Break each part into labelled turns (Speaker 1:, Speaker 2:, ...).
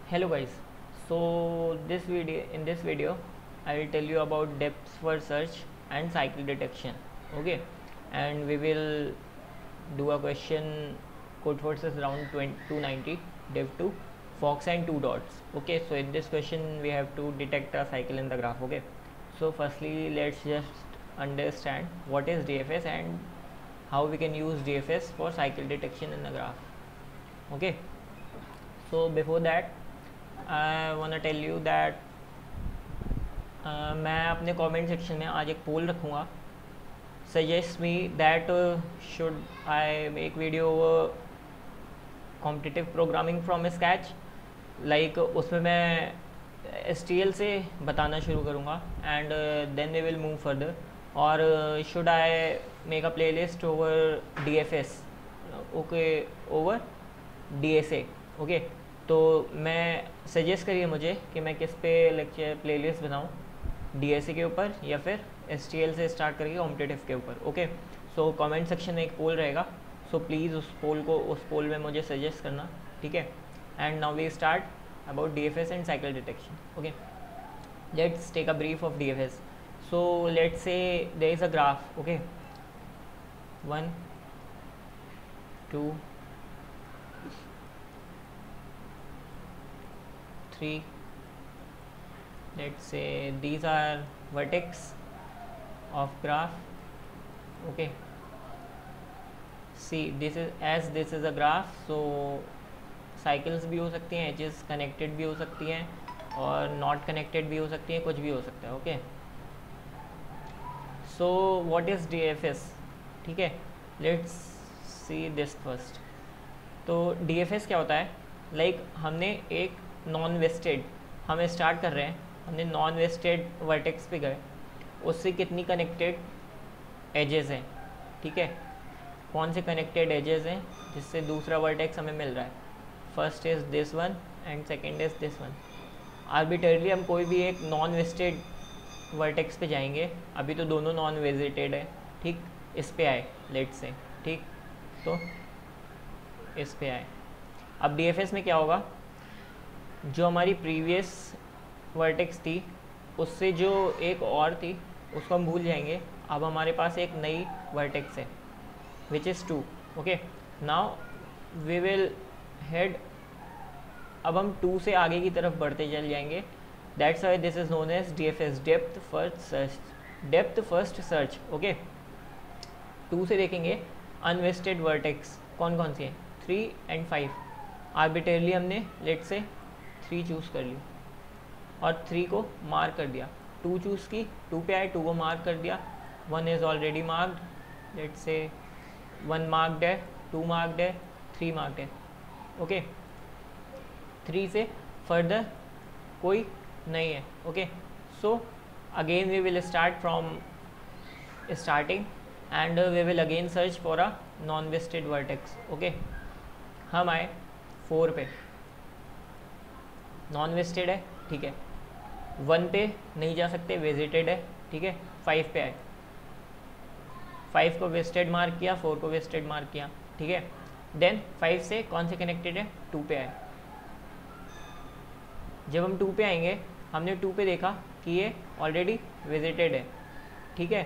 Speaker 1: Hello guys, so in this video I will tell you about depth first search and cycle detection. Okay, and we will do a question code forces round 290 dev 2 fox and two dots. Okay, so in this question we have to detect a cycle in the graph. Okay, so firstly let's just understand what is DFS and how we can use DFS for cycle detection in the graph. Okay, so before that I want tell you that मैं अपने comment section में आज एक poll रखूँगा. Suggest me that should I make video competitive programming from scratch. Like उसमें मैं STL से बताना शुरू करूँगा and then we will move further. और should I make a playlist over DFS okay over DSA. Okay, तो मैं suggest करिए मुझे कि मैं किस पे लेक्चर प्लेलिस्ट बनाऊँ, DSA के ऊपर या फिर STL से स्टार्ट करके कॉम्पिटिटिव के ऊपर. ओके, सो कमेंट सेक्शन में एक पोल रहेगा, सो प्लीज़ उस पोल में मुझे सजेस्ट करना. ठीक है, and now we start about DFS and cycle detection. Okay, let's take a brief of DFS. So let's say there is a graph. Okay, 1 2 3. Let's say these are vertex of graph. Okay, see this is a graph, so cycles भी हो सकती हैं, edges connected भी हो सकती हैं और not connected भी हो सकती हैं, कुछ भी हो सकता है. Okay, so what is DFS? ठीक है, let's see this first. तो DFS क्या होता है? लाइक हमने एक नॉन वेस्टेड, हम स्टार्ट कर रहे हैं, हमने नॉन वेस्टेड वर्टेक्स पे गए, उससे कितनी कनेक्टेड एजेस हैं. ठीक है, कौन से कनेक्टेड एजेस हैं जिससे दूसरा वर्टेक्स हमें मिल रहा है. First is this one and second is this one. Arbitrarily हम कोई भी एक नॉन वेस्टेड वर्टेक्स पे जाएंगे. अभी तो दोनों नॉन वेजिटेड है. ठीक, इस पे आए लेट से. ठीक, तो इस पे आए. अब DFS में क्या होगा, जो हमारी प्रीवियस वर्टेक्स थी उससे जो एक और थी उसको हम भूल जाएंगे. अब हमारे पास एक नई वर्टेक्स है which is 2. Okay, now we will head, अब हम 2 से आगे की तरफ बढ़ते चल जाएंगे. That's why this is known as DFS, depth first search. Depth first search. Okay, 2 से देखेंगे अनवेस्टेड वर्टेक्स कौन कौन सी हैं, 3 and 5. आर्बिटरली हमने लेट से 3 चूज़ कर ली और 3 को मार्क कर दिया. 2 चूज़ की, 2 पे आए, 2 को मार्क कर दिया. 1 इज़ ऑलरेडी मार्क्ड, लेट से 1 मार्क्ड है, 2 मार्क्ड है, 3 मार्क्ड है. ओके, 3 से फर्दर कोई नहीं है. Okay, so again we will start from starting and we will again search for a non visited vertex. Okay, हम आए 4 पे, नॉन वेस्टेड है. ठीक है, 1 पे नहीं जा सकते, वेजिटेड है. ठीक है, 5 पे आए, 5 को वेस्टेड मार्क किया, 4 को वेस्टेड मार्क किया. ठीक है, देन 5 से कौन से कनेक्टेड है, 2 पे आए. जब हम 2 पे आएंगे, हमने 2 पे देखा कि ये ऑलरेडी वेजिटेड है. ठीक है,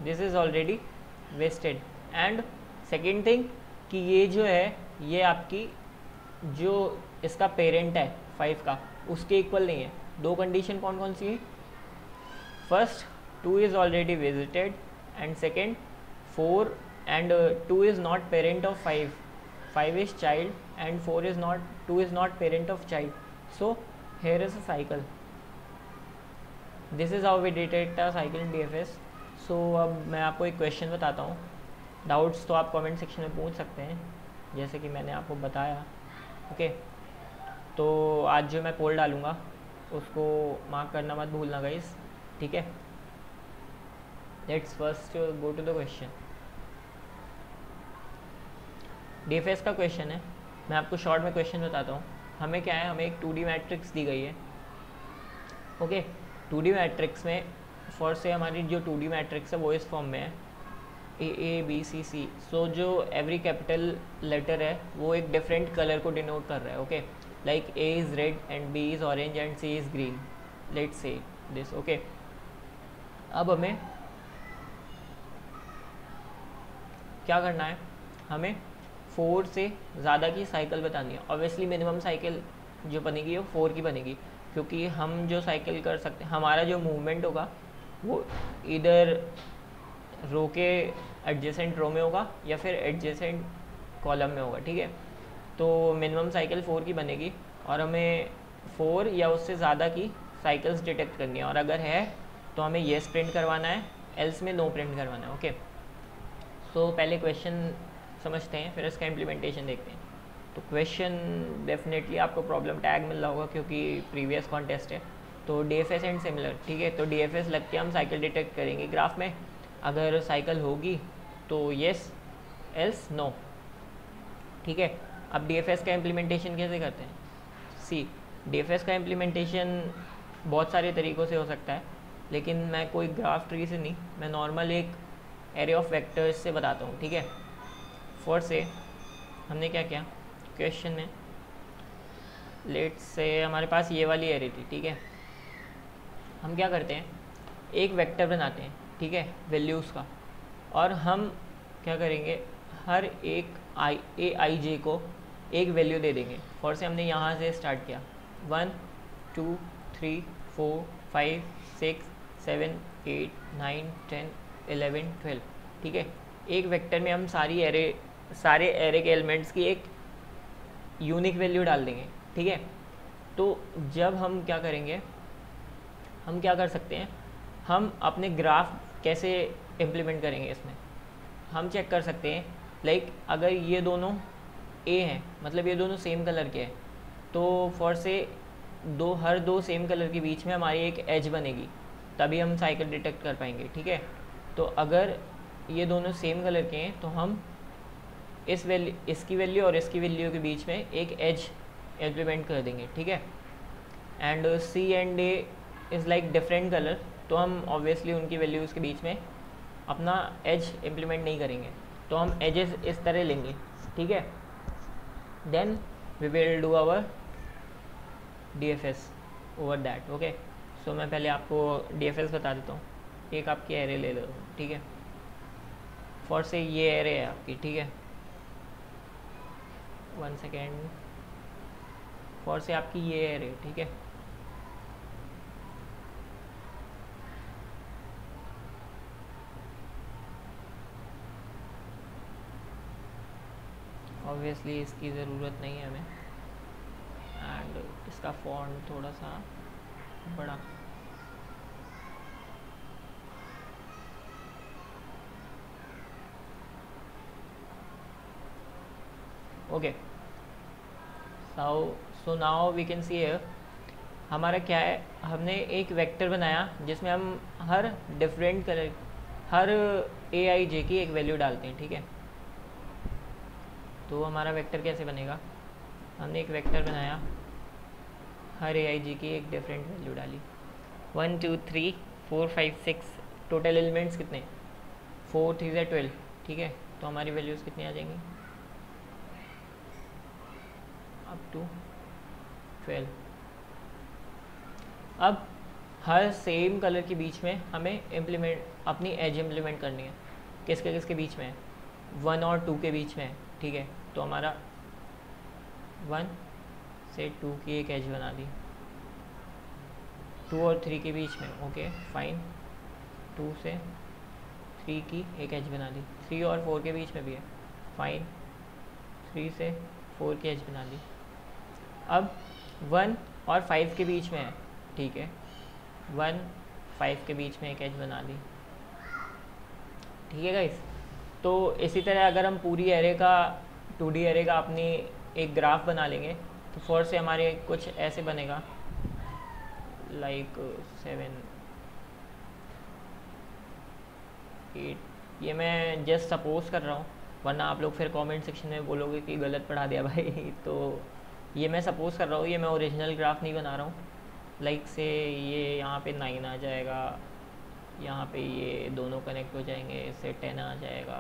Speaker 1: this is already visited. And second thing कि ये जो है ये आपकी जो इसका पेरेंट है 5 का, उसके इक्वल नहीं है. 2 कंडीशन कौन कौन सी है, first 2 is already visited and second 4 and 2 is not parent of 5. 5 is child and 2 is not parent of child. So here is a cycle. This is how we detect a cycle in DFS. So अब मैं आपको एक question बताता हूँ. Doubts तो आप comment section में पूछ सकते हैं जैसे कि मैंने आपको बताया. ओके, तो आज जो मैं पोल डालूँगा उसको मार्क करना मत भूलना गाइस. ठीक है, let's first go to the question. DFS का क्वेश्चन है. मैं आपको शॉर्ट में क्वेश्चन बताता हूँ. हमें क्या है, हमें एक 2D मैट्रिक्स दी गई है. ओके, 2D मैट्रिक्स में फर्स्ट से हमारी जो 2D मैट्रिक्स है वो इस फॉर्म में है. AABCC, सो जो एवरी कैपिटल लेटर है वो एक डिफरेंट कलर को डिनोट कर रहा है. Okay, like A is red and B is orange and C is green, let's say this. Okay, अब हमें क्या करना है, हमें 4 से ज़्यादा की साइकिल बतानी है. ऑब्वियसली मिनिमम साइकिल जो बनेगी वो 4 की बनेगी, क्योंकि हम जो साइकिल कर सकते हैं, हमारा जो मूवमेंट होगा वो इधर रो के एडजेसेंट रो में होगा या फिर एडजेसेंट कॉलम में होगा. ठीक है, तो मिनिमम साइकिल 4 की बनेगी और हमें 4 या उससे ज़्यादा की साइकिल्स डिटेक्ट करनी है, और अगर है तो हमें येस प्रिंट करवाना है, एल्स में नो प्रिंट करवाना है. ओके, सो पहले क्वेश्चन समझते हैं, फिर इसका इम्प्लीमेंटेशन देखते हैं. तो क्वेश्चन डेफिनेटली आपको प्रॉब्लम टैग मिल रहा होगा क्योंकि प्रीवियस कॉन्टेस्ट है. तो DFS एंड सिमिलर. ठीक है, तो DFS लग के हम साइकिल डिटेक्ट करेंगे ग्राफ में. अगर साइकिल होगी तो येस, एल्स नो. ठीक है, अब DFS का इम्प्लीमेंटेशन कैसे करते हैं. सी, DFS का इम्प्लीमेंटेशन बहुत सारे तरीक़ों से हो सकता है, लेकिन मैं कोई ग्राफ ट्री से नहीं, मैं नॉर्मल एक एरे ऑफ वेक्टर्स से बताता हूँ. ठीक है, फॉर से हमने क्या किया क्वेश्चन में, लेट्स से हमारे पास ये वाली एरे थी. ठीक है, हम क्या करते हैं, एक वेक्टर बनाते हैं. ठीक है, वैल्यूज़ का, और हम क्या करेंगे, हर एक AIJ को एक वैल्यू दे देंगे. फॉर से हमने यहाँ से स्टार्ट किया 1 2 3 4 5 6 7 8 9 10 11 12. ठीक है, एक वेक्टर में हम सारे एरे के एलिमेंट्स की एक यूनिक वैल्यू डाल देंगे. ठीक है, तो जब हम क्या करेंगे, हम क्या कर सकते हैं, हम अपने ग्राफ कैसे इम्प्लीमेंट करेंगे इसमें, हम चेक कर सकते हैं. लाइक अगर ये दोनों A हैं, मतलब ये दोनों सेम कलर के हैं, तो फॉर से हर दो सेम कलर के बीच में हमारी एक एज बनेगी, तभी हम साइकिल डिटेक्ट कर पाएंगे. ठीक है, तो अगर ये दोनों सेम कलर के हैं तो हम इसकी वैल्यू और इसकी वैल्यू के बीच में एक एज इम्प्लीमेंट कर देंगे. ठीक है, and C and A is like different colour, तो हम ऑब्वियसली उनकी वैल्यूज़ के बीच में अपना एज इम्प्लीमेंट नहीं करेंगे, तो हम एजेस इस तरह लेंगे. ठीक है, then we will do our DFS over that. Okay, so मैं पहले आपको DFS बता देता हूँ. एक आपकी एरे ले लो. ठीक है, फॉर से ये एरे है आपकी. ठीक है, 1 सेकेंड. फॉर से आपकी ये एरे. ठीक है, ऑब्वियसली इसकी ज़रूरत नहीं है हमें, एंड इसका फॉन्ट थोड़ा सा बड़ा. Okay, so now we can see here हमारा क्या है, हमने एक वेक्टर बनाया जिसमें हम हर डिफरेंट कलर, हर AIJ की एक वैल्यू डालते हैं. ठीक है, तो हमारा वेक्टर कैसे बनेगा, हमने एक वेक्टर बनाया, हर AIJ की एक डिफरेंट वैल्यू डाली. 1 2 3 4 5 6 टोटल एलिमेंट्स कितने, 4 3 से 12. ठीक है, तो हमारी वैल्यूज़ कितनी आ जाएंगी, अप टू 12. अब हर सेम कलर के बीच में हमें अपनी एज इम्प्लीमेंट करनी है. किसके बीच में है, 1 और 2 के बीच में है. ठीक है, तो हमारा 1 से 2 की एक एज बना दी, 2 और 3 के बीच में. ओके फाइन, 2 से 3 की एक एज बना दी. 3 और 4 के बीच में भी है, फाइन, 3 से 4 की एज बना दी. अब 1 और 5 के बीच में है. ठीक है, 1 5 के बीच में एक एज बना दी. ठीक है गाइस, तो इसी तरह अगर हम पूरी एरे का 2D एरे का अपनी एक ग्राफ बना लेंगे तो फॉर से हमारे कुछ ऐसे बनेगा, लाइक 7 8. ये मैं जस्ट सपोज कर रहा हूँ, वरना आप लोग फिर कमेंट सेक्शन में बोलोगे कि गलत पढ़ा दिया भाई. तो ये मैं सपोज कर रहा हूँ, ये मैं ओरिजिनल ग्राफ नहीं बना रहा हूँ. लाइक से ये यहाँ पे 9 आ जाएगा, यहाँ पे ये दोनों कनेक्ट हो जाएंगे, इससे 10 आ जाएगा,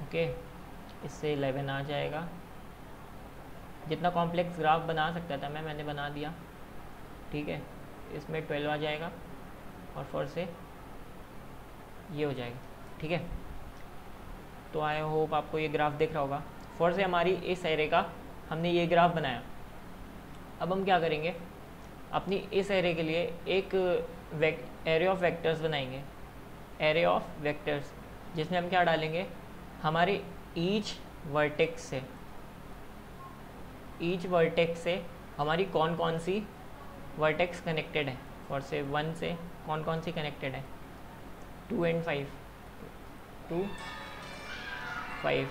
Speaker 1: ओके, इससे 11 आ जाएगा। जितना कॉम्प्लेक्स ग्राफ बना सकता था मैंने बना दिया, ठीक है। इसमें 12 आ जाएगा और 4 से ये हो जाएगा, ठीक है। तो आई होप आपको ये ग्राफ दिख रहा होगा। 4 से हमारी इस एरे का हमने ये ग्राफ बनाया। अब हम क्या करेंगे, अपनी इस एरे के लिए एक एरे ऑफ वेक्टर्स बनाएंगे, एरे ऑफ वेक्टर्स, जिसमें हम क्या डालेंगे, हमारे ईच वर्टेक्स से हमारी कौन कौन सी वर्टेक्स कनेक्टेड है। और से 1 से कौन कौन सी कनेक्टेड है, 2 and 5, 2 5,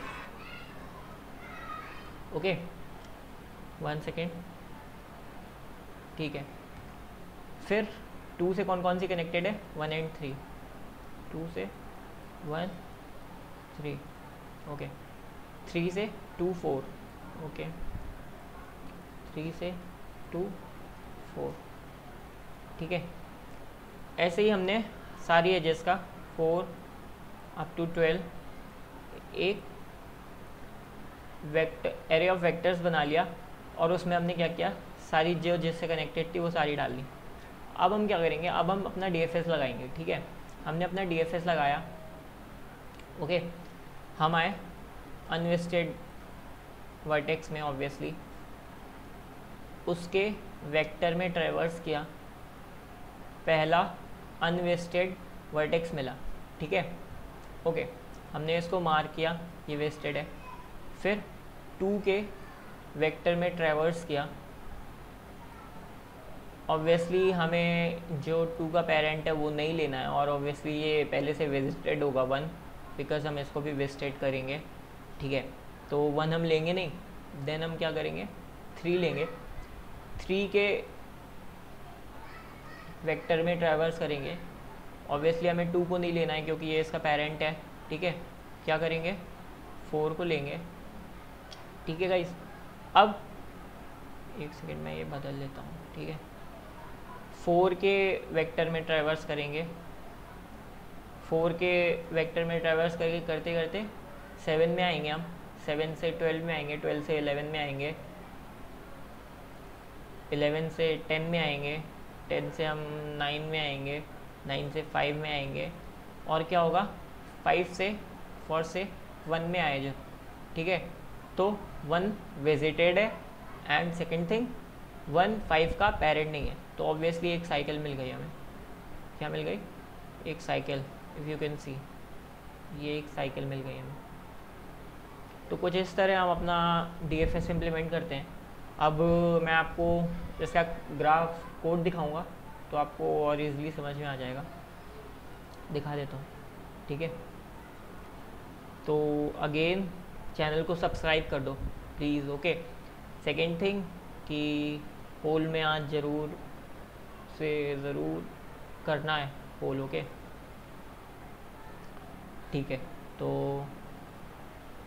Speaker 1: ओके, 1 सेकेंड, ठीक है। फिर 2 से कौन कौन सी कनेक्टेड है, 1 and 3, 2 से 1 3, ओके, 3 से 2 4, ओके, 3 से 2 4, ठीक है। ऐसे ही हमने सारी एजेस का 4 अप टू 12 एक एरे ऑफ वेक्टर्स बना लिया, और उसमें हमने क्या किया, सारी जो जिससे कनेक्टेड थी वो सारी डाल दी। अब हम क्या करेंगे, अब हम अपना DFS लगाएंगे, ठीक है। हमने अपना DFS लगाया, ओके। हम आए अनवेस्टेड वर्टेक्स में, ऑब्वियसली उसके वेक्टर में ट्रेवर्स किया, पहला अनवेस्टेड वर्टेक्स मिला, ठीक है, ओके। हमने इसको मार्क किया, ये वेस्टेड है। फिर 2 के वेक्टर में ट्रेवर्स किया, ऑब्वियसली हमें जो 2 का पेरेंट है वो नहीं लेना है, और ऑब्वियसली ये पहले से वेस्टेड होगा 1, बिकॉज हम इसको भी वेस्टेड करेंगे, ठीक है। तो 1 हम लेंगे नहीं, देन हम क्या करेंगे, 3 लेंगे, 3 के वेक्टर में ट्रैवर्स करेंगे। ऑब्वियसली हमें 2 को नहीं लेना है क्योंकि ये इसका पेरेंट है, ठीक है। क्या करेंगे, 4 को लेंगे, ठीक है गाइस। अब एक सेकेंड में ये बदल लेता हूँ, ठीक है। 4 के वेक्टर में ट्रैवर्स करेंगे, 4 के वेक्टर में ट्रैवर्स करके करते करते 7 में आएंगे हम, 7 से 12 में आएंगे, 12 से 11 में आएंगे, 11 से 10 में आएंगे, 10 से हम 9 में आएंगे, 9 से 5 में आएंगे, और क्या होगा, 5 से 4 से 1 में आए जब, ठीक है। तो 1 विजिटेड है, एंड सेकंड थिंग 1 5 का पेरेंट नहीं है, तो ऑब्वियसली एक साइकिल मिल गई हमें। क्या मिल गई, एक cycle, if you can see, ये एक साइकिल मिल गई हमें। तो कुछ इस तरह हम अपना DFS इम्प्लीमेंट करते हैं। अब मैं आपको इसका ग्राफ कोड दिखाऊंगा तो आपको और इजीली समझ में आ जाएगा, दिखा देता हूँ, ठीक है। तो अगेन चैनल को सब्सक्राइब कर दो प्लीज़, ओके। सेकेंड थिंग कि पोल में आज ज़रूर करना है पोल, ओके, ठीक है। तो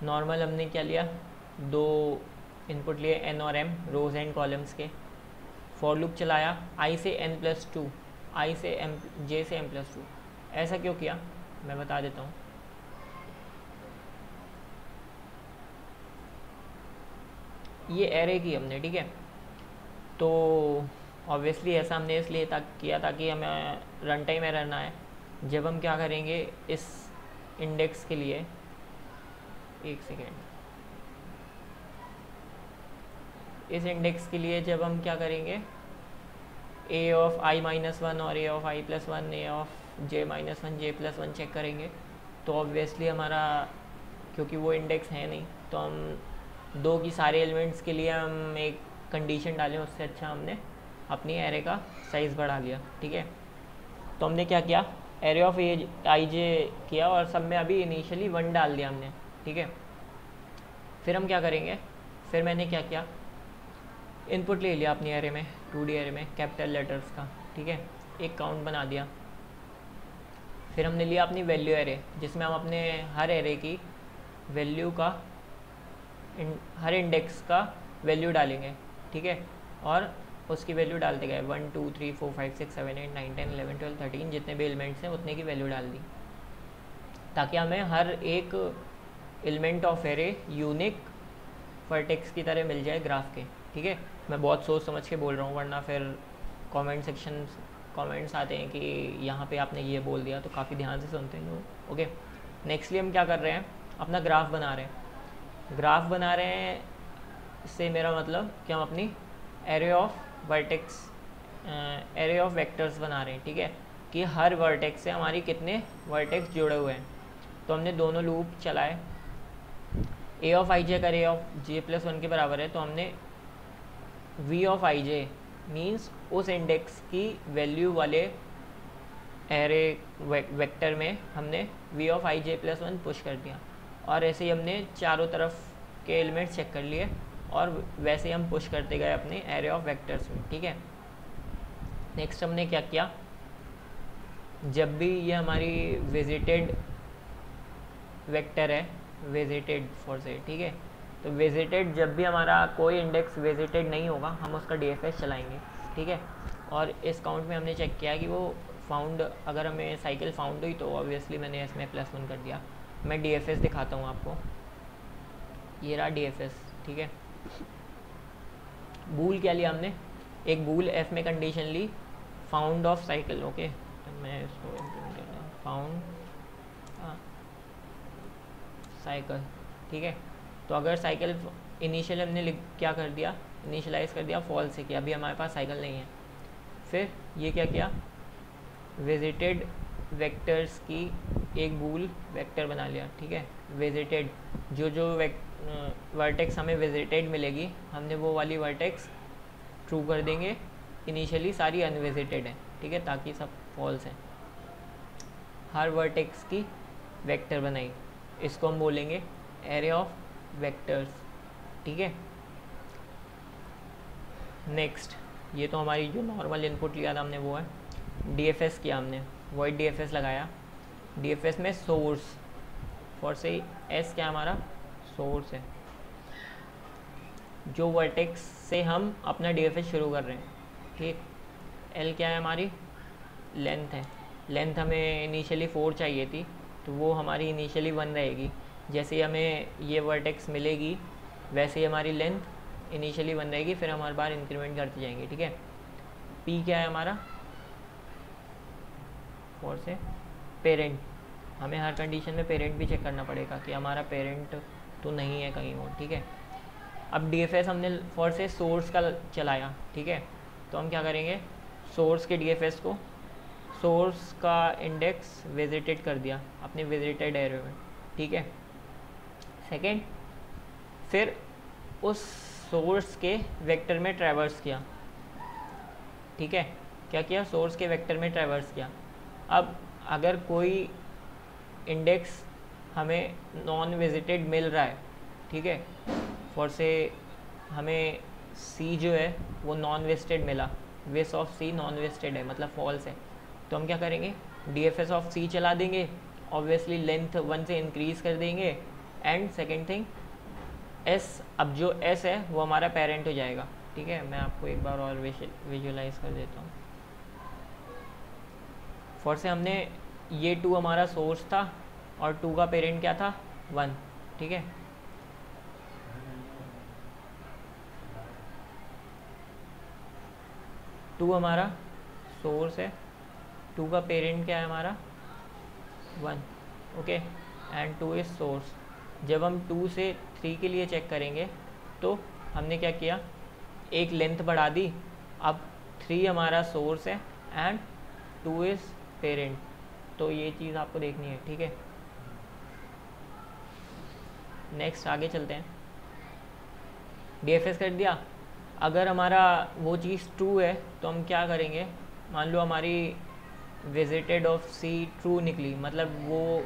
Speaker 1: नॉर्मल हमने क्या लिया, 2 इनपुट लिए n और m, रोज एंड कॉलम्स के। फॉर लूप चलाया i से n+2, i से j से m+2। ऐसा क्यों किया मैं बता देता हूँ। ये एरे की हमने, ठीक है। तो ऑब्वियसली ऐसा हमने इसलिए किया ताकि हमें रन टाइम एरर ना है। जब हम क्या करेंगे इस इंडेक्स के लिए, एक सेकेंड, इस इंडेक्स के लिए जब हम क्या करेंगे a ऑफ i-1 और a of i+1, a of j-1, j+1 check करेंगे, तो ऑब्वियसली हमारा, क्योंकि वो इंडेक्स है नहीं, तो हम 2 की सारे एलिमेंट्स के लिए हम एक कंडीशन डालें, उससे अच्छा हमने अपनी एरे का साइज़ बढ़ा लिया, ठीक है। तो हमने क्या किया, एरे ऑफ i j किया और सब में अभी इनिशियली 1 डाल दिया हमने, ठीक है। फिर हम क्या करेंगे, फिर मैंने क्या किया, इनपुट ले लिया अपनी एरे में, 2D एरे में कैपिटल लेटर्स का, ठीक है, एक काउंट बना दिया। फिर हमने लिया अपनी वैल्यू एरे, जिसमें हम अपने हर एरे की वैल्यू का, हर इंडेक्स का वैल्यू डालेंगे, ठीक है, और उसकी वैल्यू डालते गए, 1 2 3 4 5 6 7 8 9 10 11 12 13 जितने भी एलिमेंट्स हैं उतने की वैल्यू डाल दी, ताकि हमें हर एक element of array unique vertex की तरह मिल जाए ग्राफ के। ठीक है, मैं बहुत सोच समझ के बोल रहा हूँ, वरना फिर कमेंट्स आते हैं कि यहाँ पे आपने ये बोल दिया, तो काफ़ी ध्यान से सुनते हैं लोग। ओके, नेक्स्टली हम क्या कर रहे हैं, अपना ग्राफ बना रहे हैं। ग्राफ बना रहे हैं इससे मेरा मतलब कि हम अपनी array of vertex array of vectors बना रहे हैं। ठीक है, कि हर वर्टेक्स से हमारी कितने वर्टेक्स जुड़े हुए हैं। तो हमने दोनों लूप चलाए, ए ऑफ आई जे अगर ए ऑफ जे प्लस 1 के बराबर है, तो हमने V of I J means उस इंडेक्स की वैल्यू वाले एरे वेक्टर में हमने V of I J plus 1 push कर दिया, और ऐसे ही हमने चारों तरफ के एलिमेंट्स चेक कर लिए, और वैसे ही हम पुश करते गए अपने एरे ऑफ वेक्टर्स में। ठीक है, नेक्स्ट हमने क्या किया, जब भी ये हमारी विजिटेड वेक्टर है, विजिटेड फॉर से, ठीक है, तो विजिटेड जब भी हमारा कोई इंडेक्स विजिटेड नहीं होगा हम उसका डीएफएस चलाएंगे। ठीक है, और इस काउंट में हमने चेक किया कि वो फाउंड, अगर हमें साइकिल फाउंड हुई तो ऑब्वियसली मैंने इसमें +1 कर दिया। मैं डीएफएस दिखाता हूँ आपको, ये रहा डीएफएस। ठीक है, बूल क्या लिया हमने, एक बूल एफ में कंडीशन ली फाउंड ऑफ साइकिल। ओके, तो मैं इसको इम्प्लीमेंट कर रहा हूँ, फाउंड साइकिल। ठीक है, तो अगर साइकिल इनिशियल हमने क्या कर दिया, इनिशियलाइज़ कर दिया फॉल्स से, कि अभी हमारे पास साइकिल नहीं है। फिर ये क्या किया, विजिटेड वेक्टर्स की एक बूल वेक्टर बना लिया। ठीक है, विजिटेड जो जो वर्टेक्स हमें विजिटेड मिलेगी, हमने वो वाली वर्टेक्स ट्रू कर देंगे, इनिशियली सारी अनविजिटेड है। ठीक है, ताकि सब फॉल्स हैं। हर वर्टेक्स की वेक्टर बनाई, इसको हम बोलेंगे एरे ऑफ वेक्टर्स। ठीक है, नेक्स्ट ये तो हमारी जो नॉर्मल इनपुट लिया था हमने वो है। डीएफएस किया हमने, वॉइड डीएफएस लगाया। डीएफएस में सोर्स फॉर से एस क्या हमारा सोर्स है, जो वर्टेक्स से हम अपना डीएफएस शुरू कर रहे हैं। ठीक, एल क्या है हमारी लेंथ है, लेंथ हमें इनिशियली 4 चाहिए थी, तो वो हमारी इनिशियली 1 रहेगी। जैसे ही हमें ये वर्टेक्स मिलेगी वैसे ही हमारी लेंथ इनिशियली 1 रहेगी, फिर हम हर बार इंक्रीमेंट करते जाएंगे। ठीक है, पी क्या है हमारा और से पेरेंट, हमें हर कंडीशन में पेरेंट भी चेक करना पड़ेगा कि हमारा पेरेंट तो नहीं है कहीं और। ठीक है, अब डीएफएस हमने फॉर से सोर्स का चलाया। ठीक है, तो हम क्या करेंगे, सोर्स के डीएफएस को, सोर्स का इंडेक्स विजिटेड कर दिया अपने विजिटेड एरे में। ठीक है, सेकेंड, फिर उस सोर्स के वेक्टर में ट्रैवर्स किया। ठीक है, क्या किया, सोर्स के वेक्टर में ट्रैवर्स किया। अब अगर कोई इंडेक्स हमें नॉन विजिटेड मिल रहा है, ठीक है, फॉर से हमें सी जो है वो नॉन विजिटेड मिला, विस ऑफ सी नॉन विजिटेड है मतलब फॉल्स है, तो हम क्या करेंगे, डीएफएस ऑफ सी चला देंगे, ऑब्वियसली लेंथ 1 से इंक्रीज़ कर देंगे, एंड सेकेंड थिंग एस, अब जो एस है वो हमारा पेरेंट हो जाएगा। ठीक है, मैं आपको एक बार और विजुलाइज कर देता हूँ। फॉर से हमने ये 2 हमारा सोर्स था और 2 का पेरेंट क्या था 1। ठीक है, टू हमारा सोर्स है, 2 का पेरेंट क्या है हमारा 1। Okay, and 2 is source. जब हम 2 से 3 के लिए चेक करेंगे तो हमने क्या किया, एक लेंथ बढ़ा दी, अब 3 हमारा सोर्स है एंड 2 इज पेरेंट, तो ये चीज़ आपको देखनी है। ठीक है, नेक्स्ट आगे चलते हैं। डीएफएस कर दिया, अगर हमारा वो चीज़ ट्रू है तो हम क्या करेंगे, मान लो हमारी विजिटेड ऑफ सी ट्रू निकली, मतलब वो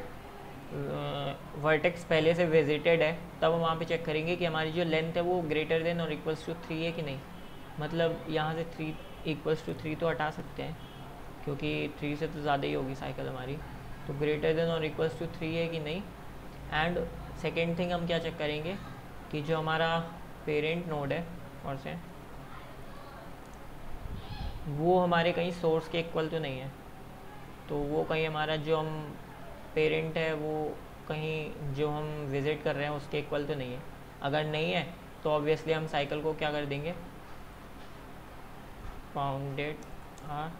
Speaker 1: वर्टेक्स पहले से विजिटेड है, तब हम वहाँ पे चेक करेंगे कि हमारी जो लेंथ है वो ग्रेटर देन और इक्वल्स टू 3 है कि नहीं। मतलब यहाँ से 3 इक्वल्स टू 3 तो हटा सकते हैं क्योंकि 3 से तो ज़्यादा ही होगी साइकिल हमारी, तो ग्रेटर देन और इक्वल्स टू 3 है कि नहीं। एंड सेकेंड थिंग हम क्या चेक करेंगे कि जो हमारा पेरेंट नोड है और से वो हमारे कहीं सोर्स के इक्वल तो नहीं है, तो वो कहीं हमारा जो हम पेरेंट है वो कहीं जो हम विज़िट कर रहे हैं उसके इक्वल तो नहीं है। अगर नहीं है तो ऑब्वियसली हम साइकिल को क्या कर देंगे, founded our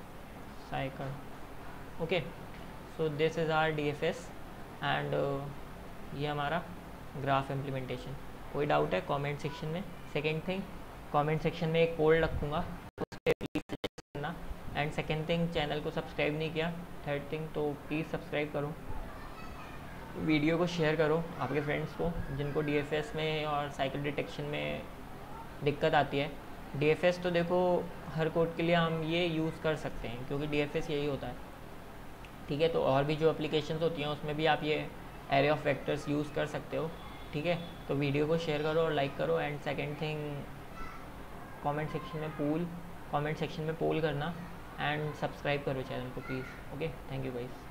Speaker 1: cycle. Okay, so this is our DFS and ये हमारा ग्राफ इम्प्लीमेंटेशन। कोई डाउट है कमेंट सेक्शन में। सेकंड थिंग, कमेंट सेक्शन में एक पोल रखूँगा, उस पर प्लीज़ सजेस्ट करना। एंड सेकंड थिंग, चैनल को सब्सक्राइब नहीं किया। थर्ड थिंग, तो प्लीज़ सब्सक्राइब करो, वीडियो को शेयर करो आपके फ्रेंड्स को जिनको DFS में और साइकिल डिटेक्शन में दिक्कत आती है। DFS तो देखो हर कोड के लिए हम ये यूज़ कर सकते हैं क्योंकि DFS यही होता है, ठीक है। तो और भी जो एप्लीकेशंस होती हैं उसमें भी आप ये एरे ऑफ वेक्टर्स यूज़ कर सकते हो, ठीक है। तो वीडियो को शेयर करो और लाइक करो। And second thing, comment section में पोल करना एंड सब्सक्राइब करो चैनल को please. Okay, thank you guys.